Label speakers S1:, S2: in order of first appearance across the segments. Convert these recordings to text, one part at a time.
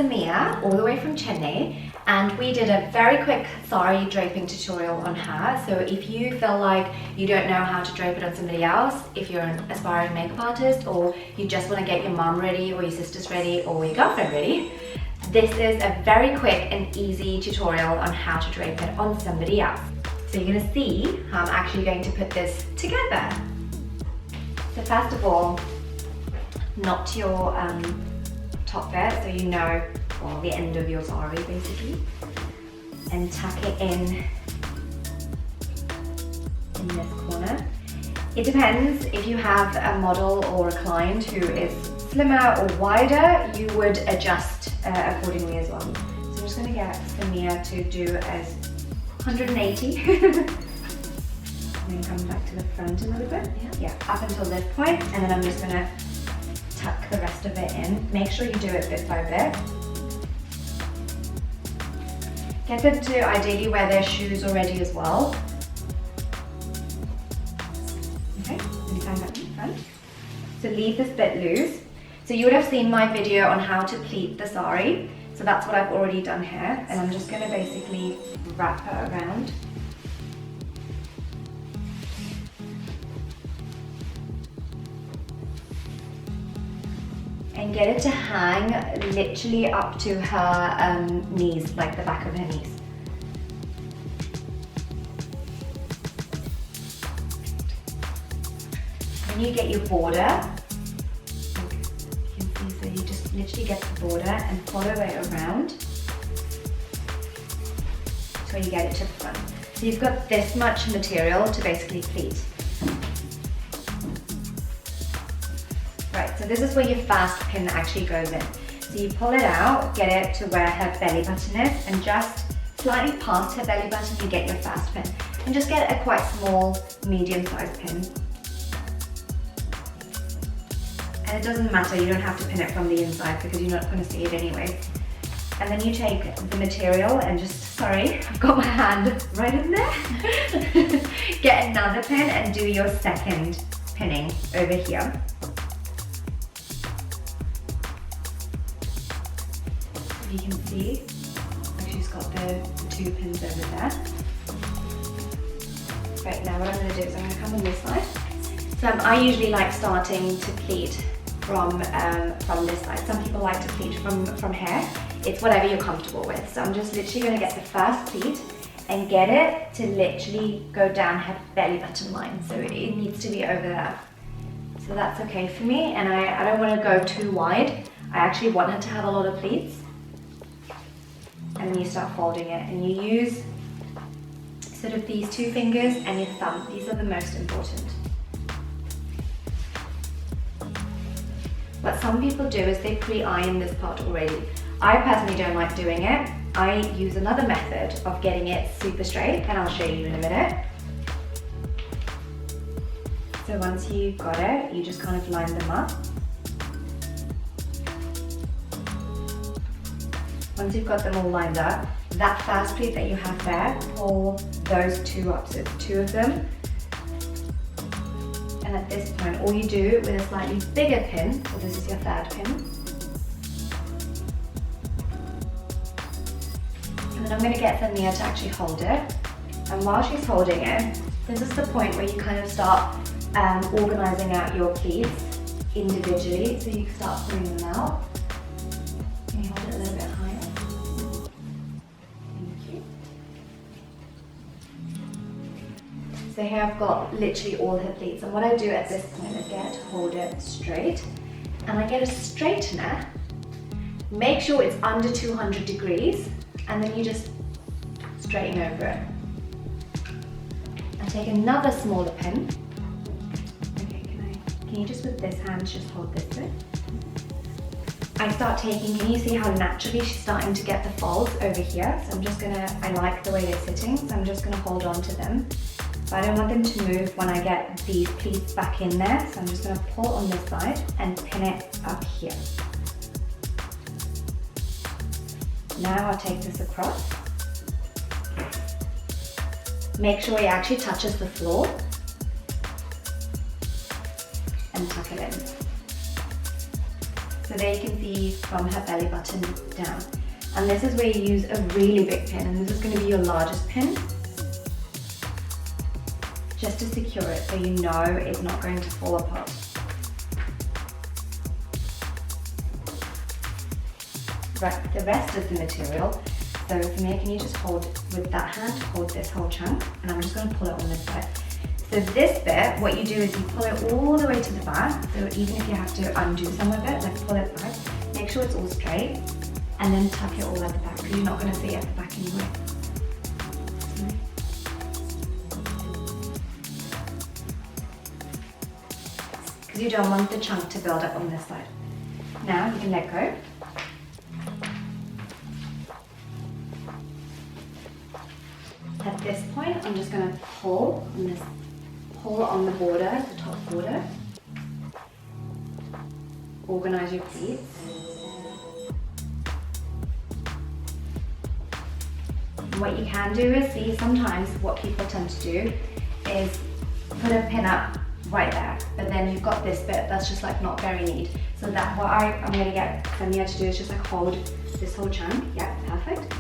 S1: Samia, all the way from Chennai, and we did a very quick saree draping tutorial on her. So if you feel like you don't know how to drape it on somebody else, if you're an aspiring makeup artist, or you just want to get your mom ready, or your sisters ready, or your girlfriend ready, this is a very quick and easy tutorial on how to drape it on somebody else. So you're going to see how I'm actually going to put this together. So first of all, knot your top bit so you know, well, the end of your saree basically, and tuck it in this corner. It depends, if you have a model or a client who is slimmer or wider, you would adjust accordingly as well. So I'm just going to get Samia to do as 180 and then come back to the front a little bit. Yeah, up until this point, and then I'm just going to tuck the rest of it in. Make sure you do it bit by bit. Get them to ideally wear their shoes already as well. Okay, and come back to the front. So leave this bit loose. So you would have seen my video on how to pleat the saree. So that's what I've already done here, and I'm just going to basically wrap her around. And get it to hang literally up to her knees, like the back of her knees. When you get your border, you can see, so you just literally get the border and follow it around until you get it to the front. So you've got this much material to basically pleat. Right, so this is where your fast pin actually goes in. So you pull it out, get it to where her belly button is, and just slightly past her belly button you get your fast pin. And just get a quite small, medium-sized pin. And it doesn't matter, you don't have to pin it from the inside because you're not going to see it anyway. And then you take the material and just, sorry, I've got my hand right in there. Get another pin and do your second pinning over here. You can see she's got the two pins over there. Right, now what I'm going to do is I'm going to come on this side. So I usually like starting to pleat from this side. Some people like to pleat from here. It's whatever you're comfortable with. So I'm just literally going to get the first pleat and get it to literally go down her belly button line. So it needs to be over there. So that's okay for me, and I don't want to go too wide. I actually want her to have a lot of pleats. And then you start folding it, and you use sort of these two fingers and your thumb. These are the most important. What some people do is they pre-iron this part already. I personally don't like doing it. I use another method of getting it super straight, and I'll show you in a minute. So once you've got it, you just kind of line them up. Once you've got them all lined up, that fast pleat that you have there, pull those two up, so it's two of them. And at this point, all you do with a slightly bigger pin, so this is your third pin. And then I'm going to get Vithya to actually hold it. And while she's holding it, this is the point where you kind of start organizing out your pleats individually. So you can start pulling them out. Can you hold it a little bit higher? So here I've got literally all her pleats, and what I do at this point is get her to hold it straight, and I get a straightener. Make sure it's under 200 degrees, and then you just straighten over it. I take another smaller pin. Okay, can you just with this hand just hold this bit? I start taking, can you see how naturally she's starting to get the folds over here? So I'm just gonna, I like the way they're sitting, so I'm just gonna hold on to them. But I don't want them to move when I get these pleats back in there, so I'm just going to pull on this side and pin it up here. Now I'll take this across. Make sure it actually touches the floor and tuck it in. So there you can see from her belly button down. And this is where you use a really big pin, and this is going to be your largest pin, just to secure it so you know it's not going to fall apart. Right, the rest of the material. So Vithya, can you just hold with that hand, hold this whole chunk, and I'm just going to pull it on this side. So this bit, what you do is you pull it all the way to the back, so even if you have to undo some of it, like pull it back, make sure it's all straight, and then tuck it all at the back, because you're not going to see it at the back anyway. Because you don't want the chunk to build up on this side. Now you can let go. At this point, I'm just going to pull on this, pull on the border, the top border. Organize your pleats. And what you can do is see sometimes what people tend to do is put a pin up right there, but then you've got this bit that's just like not very neat. So that what I'm going to get Vithya to do is just like hold this whole chunk. Yeah, perfect.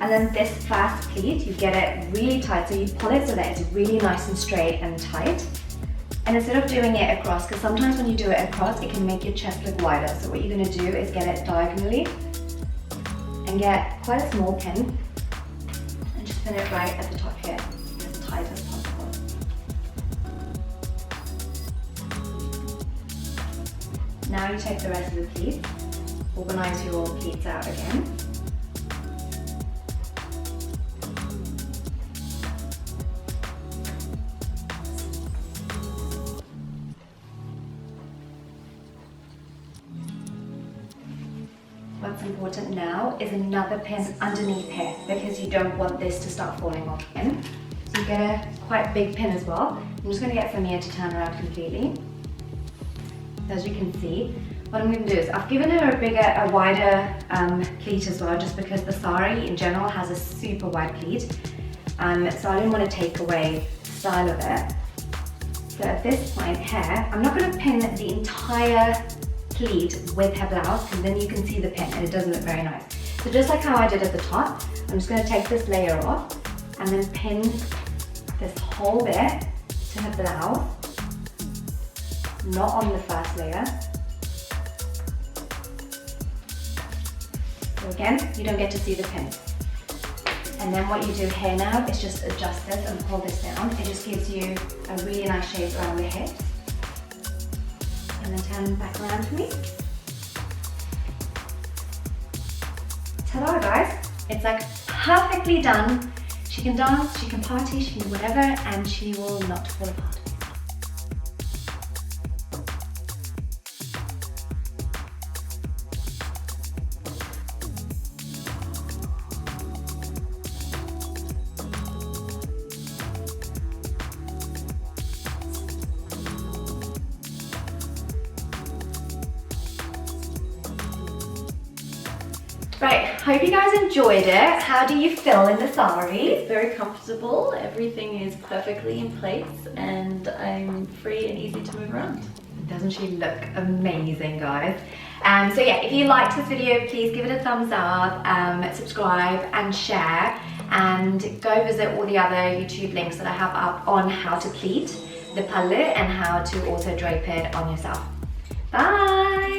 S1: And then this first pleat, you get it really tight, so you pull it so that it's really nice and straight and tight. And instead of doing it across, because sometimes when you do it across, it can make your chest look wider. So what you're going to do is get it diagonally and get quite a small pin and just pin it right at the top here, as tight as possible. Now you take the rest of the pleats, organize your pleats out again. What's important now is another pin underneath here, because you don't want this to start falling off again. So you get a quite big pin as well. I'm just going to get Vithya to turn around completely. As you can see, what I'm going to do is I've given her a wider pleat as well, just because the Saree in general has a super wide pleat. So I didn't want to take away the style of it. So at this point here, I'm not going to pin the entire pleat with her blouse, because then you can see the pin and it doesn't look very nice. So just like how I did at the top, I'm just going to take this layer off and then pin this whole bit to her blouse, not on the first layer. So again, you don't get to see the pin. And then what you do here now is just adjust this and pull this down. It just gives you a really nice shape around the hips. And then turn back around for me. Ta-da, guys! It's like perfectly done. She can dance, she can party, she can do whatever, and she will not fall apart. Right, hope you guys enjoyed it. How do you feel in the saree?
S2: It's very comfortable, everything is perfectly in place, and I'm free and easy to move around.
S1: Doesn't she look amazing, guys? So yeah, if you liked this video, please give it a thumbs up, subscribe and share, and go visit all the other YouTube links that I have up on how to pleat the pallu and how to also drape it on yourself. Bye!